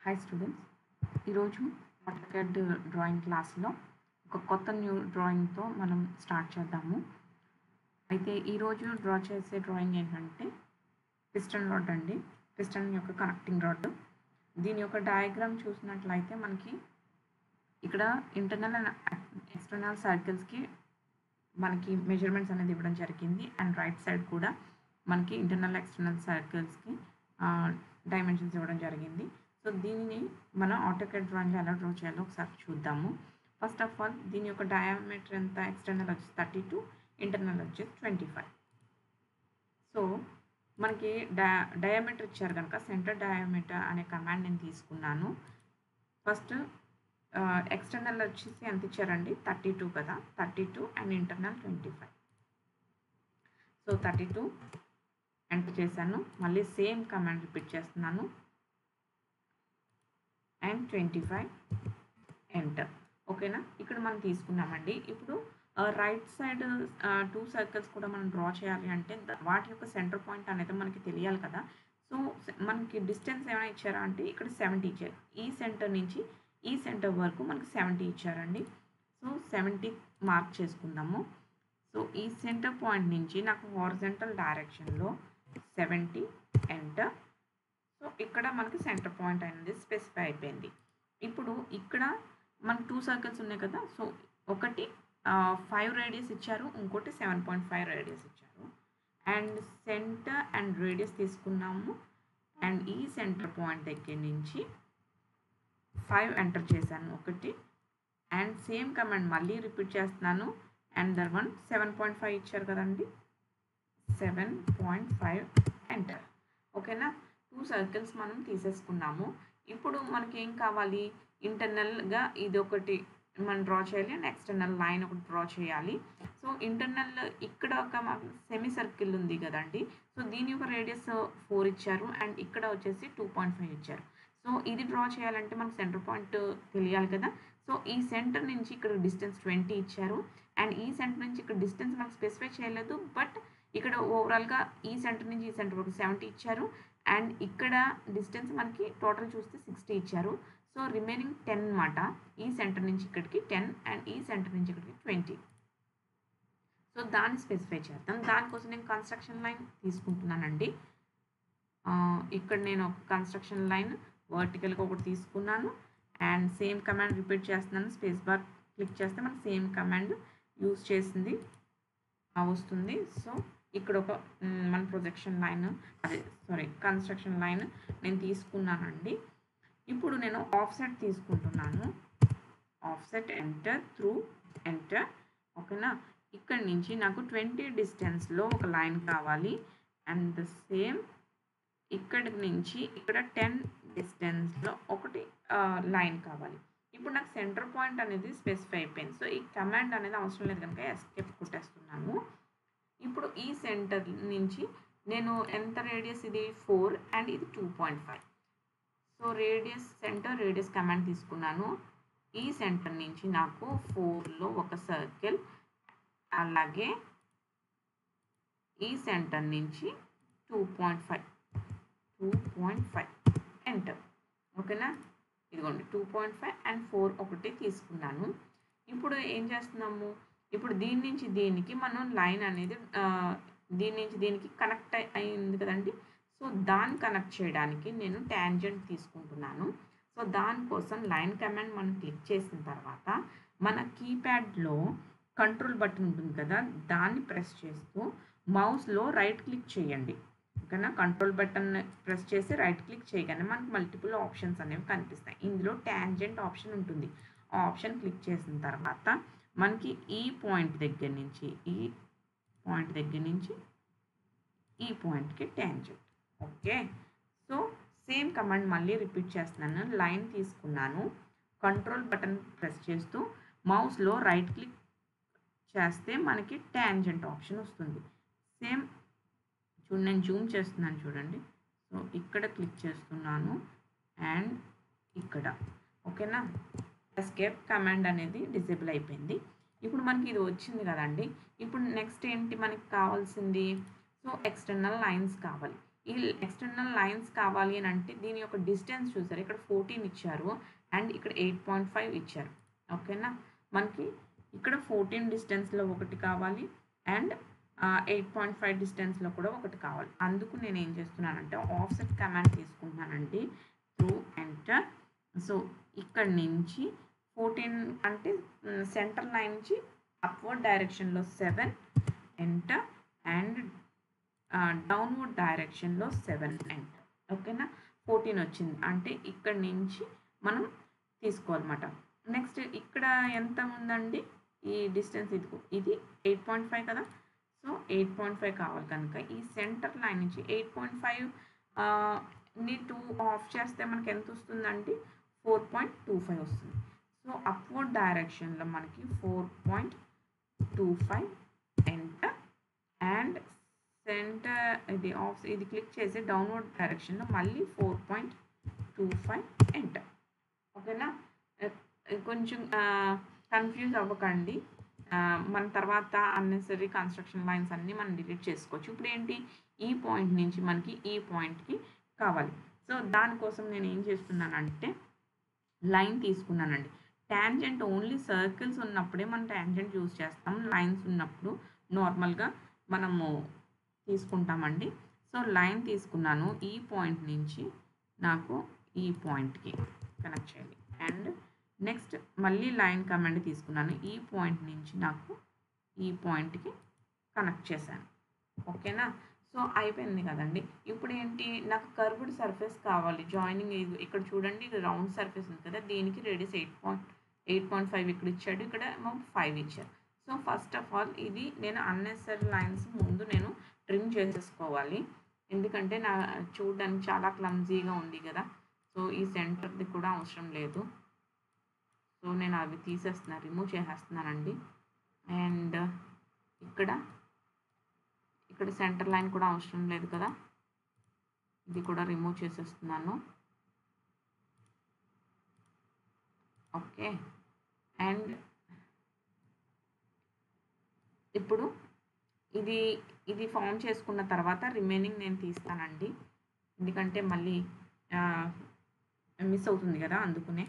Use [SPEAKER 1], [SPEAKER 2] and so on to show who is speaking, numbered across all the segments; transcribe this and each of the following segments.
[SPEAKER 1] Hi students, ఈరోజు AutoCAD drawing క్లాస్లో ఒక కొత్త న్యూ డ్రాయింగ్తో మనం స్టార్ట్ చేద్దాము. అయితే ఈరోజు డ్రా చేసే డ్రాయింగ్ ఏంటంటే పిస్టన్ రాడ్ అండి. పిస్టన్ యొక్క కనెక్టింగ్ రాడ్. దీని యొక్క డయాగ్రామ్ చూసినట్లయితే మనకి ఇక్కడ ఇంటర్నల్ అండ్ ఎక్స్టర్నల్ సర్కిల్స్కి మనకి మెజర్మెంట్స్ అనేది ఇవ్వడం జరిగింది. అండ్ రైట్ సైడ్ కూడా మనకి ఇంటర్నల్ ఎక్స్టర్నల్ సర్కిల్స్కి డైమెన్షన్స్ ఇవ్వడం జరిగింది. సో దీనిని మనం ఆటోకాడ్ డ్రాయింగ్లో ఎలా డ్రా చేయాలో ఒకసారి చూద్దాము. ఫస్ట్ ఆఫ్ ఆల్ దీని యొక్క డయామీటర్ ఎంత, ఎక్స్టర్నల్ వచ్చేసి 32, ఇంటర్నల్ వచ్చేసి 25. సో మనకి డయామీటర్ ఇచ్చారు కనుక సెంటర్ డయామీటర్ అనే కమాండ్ నేను తీసుకున్నాను. ఫస్ట్ ఎక్స్టర్నల్ వచ్చేసి ఎంత ఇచ్చారండి, 32 కదా, 32 అండ్ ఇంటర్నల్ 25. సో 32 ఎంటర్ చేశాను. మళ్ళీ సేమ్ కమాండ్ రిపీట్ చేస్తున్నాను అండ్ 25 ఎంటర్. ఓకేనా, ఇక్కడ మనం తీసుకున్నామండి. ఇప్పుడు రైట్ సైడ్ 2 సర్కిల్స్ కూడా మనం డ్రా చేయాలి అంటే వాటి యొక్క సెంటర్ పాయింట్ అనేది మనకి తెలియాలి కదా. సో మనకి డిస్టెన్స్ ఏమైనా ఇచ్చారా అంటే ఇక్కడ 70 ఇచ్చారు. ఈ సెంటర్ నుంచి ఈ సెంటర్ వరకు మనకి 70 ఇచ్చారండి. సో 70 మార్క్ చేసుకుందాము. సో ఈ సెంటర్ పాయింట్ నుంచి నాకు హారిజంటల్ డైరెక్షన్లో 70 ఎంటర్. సో ఇక్కడ మనకి సెంటర్ పాయింట్ అనేది స్పెసిఫై అయిపోయింది. ఇప్పుడు ఇక్కడ మనకు 2 సర్కిల్స్ ఉన్నాయి కదా. సో ఒకటి 5 రేడియస్ ఇచ్చారు, ఇంకోటి 7.5 రేడియస్ ఇచ్చారు. అండ్ సెంటర్ అండ్ రేడియస్ తీసుకున్నాము. అండ్ ఈ సెంటర్ పాయింట్ దగ్గర నుంచి 5 ఎంటర్ చేశాను ఒకటి. అండ్ సేమ్ కమాండ్ మళ్ళీ రిపీట్ చేస్తున్నాను. అండ్ దర్ వన్ 7.5 ఇచ్చారు కదండి, 7.5 ఎంటర్. ఓకేనా, 2 సర్కిల్స్ మనం తీసేసుకున్నాము. ఇప్పుడు మనకి ఏం కావాలి, ఇంటర్నల్గా ఇది ఒకటి మనం డ్రా చేయాలి అండ్ ఎక్స్టర్నల్ లైన్ ఒకటి డ్రా చేయాలి. సో ఇంటర్నల్ ఇక్కడ ఒక సెమీ సర్కిల్ ఉంది కదండి. సో దీని యొక్క రేడియస్ 4 ఇచ్చారు అండ్ ఇక్కడ వచ్చేసి 2.5 ఇచ్చారు. సో ఇది డ్రా చేయాలంటే మనకు సెంటర్ పాయింట్ తెలియాలి కదా. సో ఈ సెంటర్ నుంచి ఇక్కడ డిస్టెన్స్ 20 ఇచ్చారు అండ్ ఈ సెంటర్ నుంచి ఇక్కడ డిస్టెన్స్ మనకు స్పెసిఫై చేయలేదు. బట్ ఇక్కడ ఓవరాల్గా ఈ సెంటర్ నుంచి ఈ సెంటర్ వరకు 70 ఇచ్చారు అండ్ ఇక్కడ డిస్టెన్స్ మనకి టోటల్ చూస్తే 60 ఇచ్చారు. సో రిమైనింగ్ 10 అన్నమాట. ఈ సెంటర్ నుంచి ఇక్కడికి 10 అండ్ ఈ సెంటర్ నుంచి ఇక్కడికి 20. సో దాన్ని స్పెసిఫై చేద్దాం. దానికోసం నేను కన్స్ట్రక్షన్ లైన్ తీసుకుంటున్నానండి. ఇక్కడ నేను ఒక కన్స్ట్రక్షన్ లైన్ వర్టికల్గా ఒకటి తీసుకున్నాను అండ్ సేమ్ కమాండ్ రిపీట్ చేస్తున్నాను. స్పేస్ బార్ క్లిక్ చేస్తే మనకి సేమ్ కమాండ్ యూజ్ చేసింది వస్తుంది. సో ఇక్కడ ఒక మన ప్రొజెక్షన్ లైన్ కన్స్ట్రక్షన్ లైన్ నేను తీసుకున్నానండి. ఇప్పుడు నేను ఆఫ్సెట్ తీసుకుంటున్నాను. Offset enter, through enter. ఓకేనా, ఇక్కడ నుంచి నాకు 20 డిస్టెన్స్లో ఒక లైన్ కావాలి అండ్ ద సేమ్ ఇక్కడి నుంచి ఇక్కడ 10 డిస్టెన్స్లో ఒకటి లైన్ కావాలి. ఇప్పుడు నాకు సెంటర్ పాయింట్ అనేది స్పెసిఫై అయిపోయింది. సో ఈ కమాండ్ అనేది అవసరం లేదు కనుక ఎస్కేప్ కొట్టేస్తున్నాను. ఇప్పుడు ఈ సెంటర్ నుంచి నేను ఎంత రేడియస్, ఇది 4 అండ్ ఇది 2.5. So radius centre radius command తీసుకున్నాను. ఈ సెంటర్ నుంచి నాకు 4లో ఒక సర్కిల్, అలాగే ఈ సెంటర్ నుంచి 2.5 ఎంటర్. ఓకేనా, ఇదిగోండి 2.5 అండ్ 4 ఒకటి తీసుకున్నాను. ఇప్పుడు ఏం చేస్తున్నాము, ఇప్పుడు దీని నుంచి దీనికి మనం లైన్ అనేది దీని నుంచి దీనికి కనెక్ట్ అయింది కదండి. సో దాన్ని కనెక్ట్ చేయడానికి నేను ట్యాంజెంట్ తీసుకుంటున్నాను. సో దానికోసం లైన్ కమాండ్ మనం క్లిక్ చేసిన తర్వాత మన కీప్యాడ్లో కంట్రోల్ బటన్ ఉంటుంది కదా, దాన్ని ప్రెస్ చేస్తూ మౌస్లో రైట్ క్లిక్ చేయండి. ఓకేనా, కంట్రోల్ బటన్ ప్రెస్ చేసి రైట్ క్లిక్ చేయగానే మనకు మల్టిపుల్ ఆప్షన్స్ అనేవి కనిపిస్తాయి. ఇందులో ట్యాంజెంట్ ఆప్షన్ ఉంటుంది. ఆ ఆప్షన్ క్లిక్ చేసిన తర్వాత మనకి ఈ పాయింట్ దగ్గర నుంచి ఈ పాయింట్కి tangent. Okay, so same command మళ్ళీ రిపీట్ చేస్తున్నాను. లైన్ తీసుకున్నాను, కంట్రోల్ బటన్ ప్రెస్ చేస్తూ మౌస్లో రైట్ క్లిక్ చేస్తే మనకి ట్యాంజెంట్ ఆప్షన్ వస్తుంది. సేమ్ చూడండి, నేను జూమ్ చేస్తున్నాను చూడండి. సో ఇక్కడ క్లిక్ చేస్తున్నాను అండ్ ఇక్కడ. ఓకేనా, ఎస్కేప్ కమాండ్ అనేది డిసేబుల్ అయిపోయింది. ఇప్పుడు మనకి ఇది వచ్చింది కదండి. ఇప్పుడు నెక్స్ట్ ఏంటి మనకి కావాల్సింది, సో ఎక్స్టర్నల్ లైన్స్ కావాలి. ఈ ఎక్స్టర్నల్ లైన్స్ కావాలి అని అంటే దీని యొక్క డిస్టెన్స్ చూసారు, ఇక్కడ 14 ఇచ్చారు అండ్ ఇక్కడ 8.5 ఇచ్చారు. ఓకేనా, మనకి ఇక్కడ 14 డిస్టెన్స్లో ఒకటి కావాలి అండ్ 8.5 డిస్టెన్స్లో కూడా ఒకటి కావాలి. అందుకు నేను ఏం చేస్తున్నానంటే ఆఫ్సెట్ కమాండ్ తీసుకుంటున్నానండి త్రూ ఎంటర్. సో ఇక్కడ నుంచి 14 అంటే సెంటర్ లైన్ నుంచి అప్వర్డ్ డైరెక్షన్లో 7 ఎంటర్ అండ్ డౌన్వర్డ్ డైరెక్షన్లో 7 ఎంటర్. ఓకేనా, 14 వచ్చింది అంటే ఇక్కడ నుంచి మనం తీసుకోవాలన్నమాట. నెక్స్ట్ ఇక్కడ ఎంత ఉందండి ఈ డిస్టెన్స్, ఇది 8.5 కదా. సో 8.5 కావాలి కనుక ఈ సెంటర్ లైన్ నుంచి 8.5 ని 2 ఆఫ్ చేస్తే మనకి ఎంత వస్తుందండి, 4.25 వస్తుంది. సో అప్వర్డ్ డైరెక్షన్లో మనకి 4.25 ఎంటర్ అండ్ సెంటర్ ఇది క్లిక్ చేసి డౌన్వర్డ్ డైరెక్షన్లో మళ్ళీ 4.25 ఎంటర్. ఓకేనా, కొంచెం కన్ఫ్యూజ్ అవ్వకండి, మన తర్వాత అన్నెసరీ కన్స్ట్రక్షన్ లైన్స్ అన్నీ మనం డిలీట్ చేసుకోవచ్చు. ఇప్పుడు ఏంటి, ఈ పాయింట్ నుంచి మనకి ఈ పాయింట్కి కావాలి. సో దానికోసం నేను ఏం చేస్తున్నానంటే లైన్ తీసుకున్నానండి. ట్యాంజెంట్ ఓన్లీ సర్కిల్స్ ఉన్నప్పుడే మనం ట్యాంజెంట్ యూజ్ చేస్తాం, లైన్స్ ఉన్నప్పుడు నార్మల్గా మనము తీసుకుంటామండి. సో లైన్ తీసుకున్నాను, ఈ పాయింట్ నుంచి నాకు ఈ పాయింట్కి కనెక్ట్ చేయాలి అండ్ నెక్స్ట్ మళ్ళీ లైన్ కమాండ్ తీసుకున్నాను, ఈ పాయింట్ నుంచి నాకు ఈ పాయింట్కి కనెక్ట్ చేశాను. ఓకేనా, సో అయిపోయింది కదండి. ఇప్పుడు ఏంటి, నాకు కర్వ్డ్ సర్ఫేస్ కావాలి. జాయినింగ్ ఇక్కడ చూడండి, ఇది రౌండ్ సర్ఫేస్ ఉంది కదా, దీనికి రేడియస్ 8.5 ఇక్కడ ఇచ్చాడు, ఇక్కడ 5 ఇచ్చారు. సో ఫస్ట్ ఆఫ్ ఆల్ ఇది నేను అన్నెసరీ లైన్స్ ముందు నేను ట్రిమ్ చేసేసుకోవాలి, ఎందుకంటే నా చూడడానికి చాలా క్లమ్జీగా ఉంది కదా. సో ఈ సెంటర్ది కూడా అవసరం లేదు. సో నేను అవి తీసేస్తున్నాను, రిమూవ్ చేసేస్తున్నానండి. అండ్ ఇక్కడ సెంటర్ లైన్ కూడా అవసరం లేదు కదా, ఇది కూడా రిమూవ్ చేసేస్తున్నాను. ఓకే, అండ్ ఇప్పుడు ఇది ఫామ్ చేసుకున్న తర్వాత రిమైనింగ్ నేను తీస్తానండి, ఎందుకంటే మళ్ళీ మిస్ అవుతుంది కదా, అందుకునే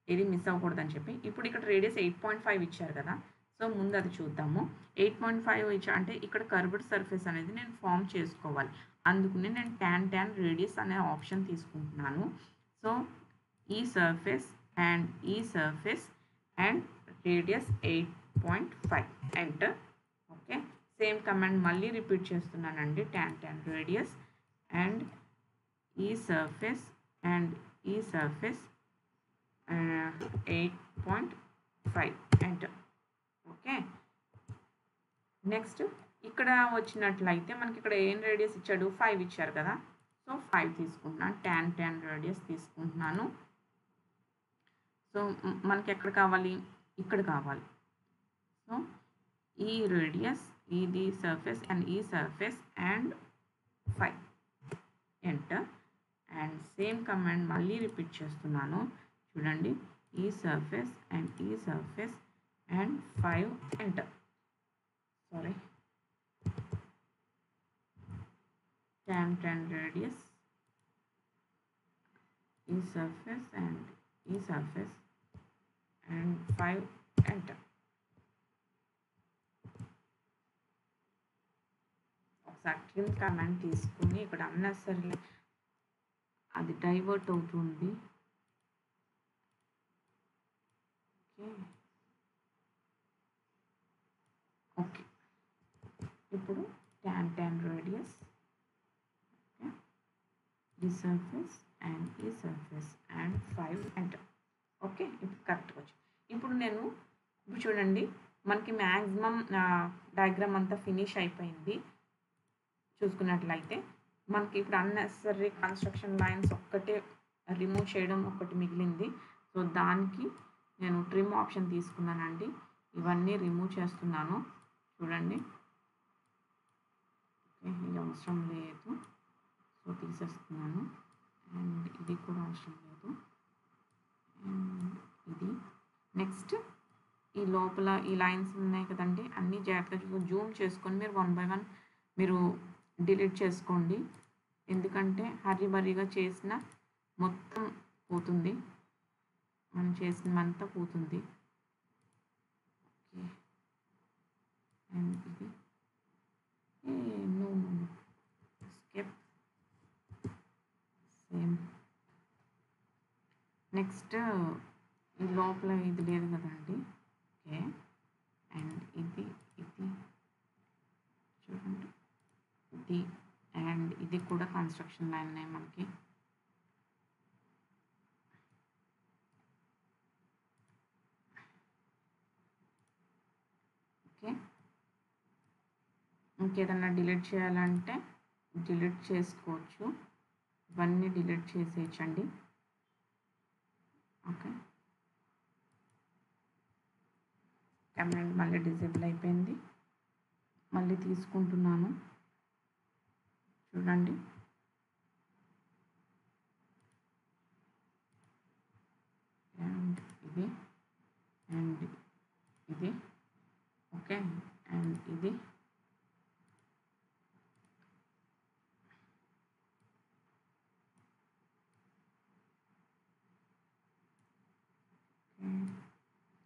[SPEAKER 1] ఏది మిస్ అవ్వకూడదని చెప్పి. ఇప్పుడు ఇక్కడ రేడియస్ 8.5 ఇచ్చారు కదా, సో ముందు అది చూద్దాము. 8.5 ఇచ్చా అంటే ఇక్కడ కర్వ్డ్ సర్ఫేస్ అనేది నేను ఫామ్ చేసుకోవాలి, అందుకని నేను tan రేడియస్ అనే ఆప్షన్ తీసుకుంటున్నాను. సో ఈ సర్ఫేస్ అండ్ ఈ surface and radius 8.5 enter. Okay, same command మళ్ళీ రిపీట్ చేస్తున్నానండి, tan రేడియస్ అండ్ ఈ సర్ఫేస్ అండ్ ఈ సర్ఫేస్ 8.5 ఎంటర్. ఓకే, నెక్స్ట్ ఇక్కడ వచ్చినట్లయితే మనకి ఇక్కడ ఏం రేడియస్ ఇచ్చాడు, 5 ఇచ్చారు కదా. సో 5 తీసుకుంటున్నాను, tan రేడియస్ తీసుకుంటున్నాను. సో మనకి ఎక్కడ కావాలి, ఇక్కడ కావాలి. సో ఈ రేడియస్, ఇది సర్ఫేస్ అండ్ ఈ surface and 5 enter. And same command మళ్ళీ రిపీట్ చేస్తున్నాను, చూడండి, ఈ సర్ఫేస్ అండ్ ఈ surface and 5 enter. Sorry, tan radius, ఈ సర్ఫేస్ అండ్ ఈ సర్ఫేస్ అండ్ 5 ఎంటర్. ఒకసారి ట్రిమ్ కమాండ్ తీసుకుని ఇక్కడ అన్నెసరీ అది డైవర్ట్ అవుతుంది. ఓకే, ఇప్పుడు tan రేడియస్, ఈ సర్ఫేస్ అండ్ ఈ సర్ఫేస్ అండ్ 5 ఎంటర్. ఓకే, ఇప్పుడు కరెక్ట్గా వచ్చి ఇప్పుడు చూడండి మనకి మ్యాక్సిమం డయాగ్రామ్ అంతా ఫినిష్ అయిపోయింది. చూసుకున్నట్లయితే మనకి ఇప్పుడు అన్నెసరీ కన్స్ట్రక్షన్ లైన్స్ ఒక్కటే రిమూవ్ చేయడం ఒకటి మిగిలింది. సో దానికి నేను ట్రిమ్ ఆప్షన్ తీసుకున్నానండి, ఇవన్నీ రిమూవ్ చేస్తున్నాను. చూడండి, ఇది అవసరం లేదు, సో తీసేస్తున్నాను. అండ్ ఇది కూడా అవసరం లేదు. అండ్ ఇది నెక్స్ట్ ఈ లోపల ఈ లైన్స్ ఉన్నాయి కదండి, అన్నీ జాగ్రత్తగా జూమ్ చేసుకొని మీరు 1 by 1 మీరు డిలీట్ చేసుకోండి. ఎందుకంటే హర్రీ బరీగా చేసిన మొత్తం పోతుంది, మనం చేసినదంతా పోతుంది. ఓకే, అండ్ ఇది నో స్కిప్ సేమ్. నెక్స్ట్ ఈ లోపల ఇది లేదు కదండి. ఓకే, అండ్ ఇది చూడండి, ఇది అండ్ ఇది కూడా కన్స్ట్రక్షన్ లైన్ మనకి. ఓకే, ఇంకేదన్నా డిలీట్ చేయాలంటే డిలీట్ చేసుకోవచ్చు, ఇవన్నీ డిలీట్ చేసేయచ్చండి. ఓకే, కెమెరా మళ్ళీ డిజేబుల్ అయిపోయింది, మళ్ళీ తీసుకుంటున్నాను చూడండి. అండ్ ఇది అండ్ ఇది ఓకే, అండ్ ఇది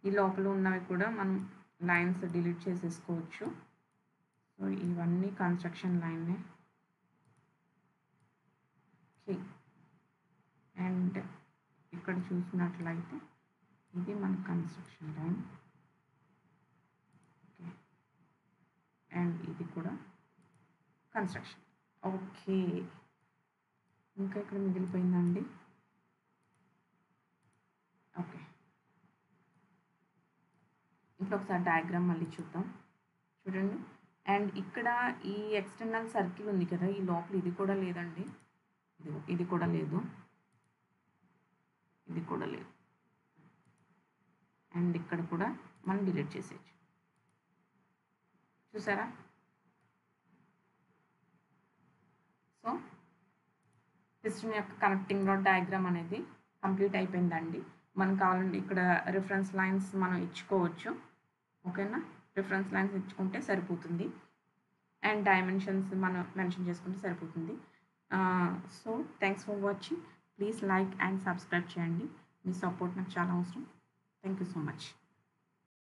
[SPEAKER 1] ఈ లోపల ఉన్నవి కూడా మనం లైన్స్ డిలీట్ చేసేసుకోవచ్చు. సో ఇవన్నీ కన్స్ట్రక్షన్ లైన్నే. ఓకే, అండ్ ఇక్కడ చూసినట్లయితే ఇది మన కన్స్ట్రక్షన్ లైన్. ఓకే, అండ్ ఇది కూడా కన్స్ట్రక్షన్. ఓకే, ఇంకా ఇక్కడ మిగిలిపోయిందండి. ఓకే, ఇప్పుడు ఒకసారి డయాగ్రామ్ మళ్ళీ చూద్దాం చూడండి. అండ్ ఇక్కడ ఈ ఎక్స్టర్నల్ సర్కిల్ ఉంది కదా, ఈ లోపల ఇది కూడా లేదండి, ఇది కూడా లేదు, ఇది కూడా లేదు, అండ్ ఇక్కడ కూడా మనం డిలీట్ చేసేయచ్చు. చూసారా? సో పిస్టన్ యొక్క కనెక్టింగ్ రాడ్ డయాగ్రామ్ అనేది కంప్లీట్ అయిపోయిందండి. మనం కావాలంటే ఇక్కడ రిఫరెన్స్ లైన్స్ మనం ఇచ్చుకోవచ్చు. ఓకేనా, రిఫరెన్స్ లైన్స్ ఇచ్చుకుంటే సరిపోతుంది, అండ్ డైమెన్షన్స్ మనం మెన్షన్ చేసుకుంటే సరిపోతుంది. So thanks for watching. Please like and subscribe చేయండి, మీ సపోర్ట్ నాకు చాలా అవసరం. Thank you so much.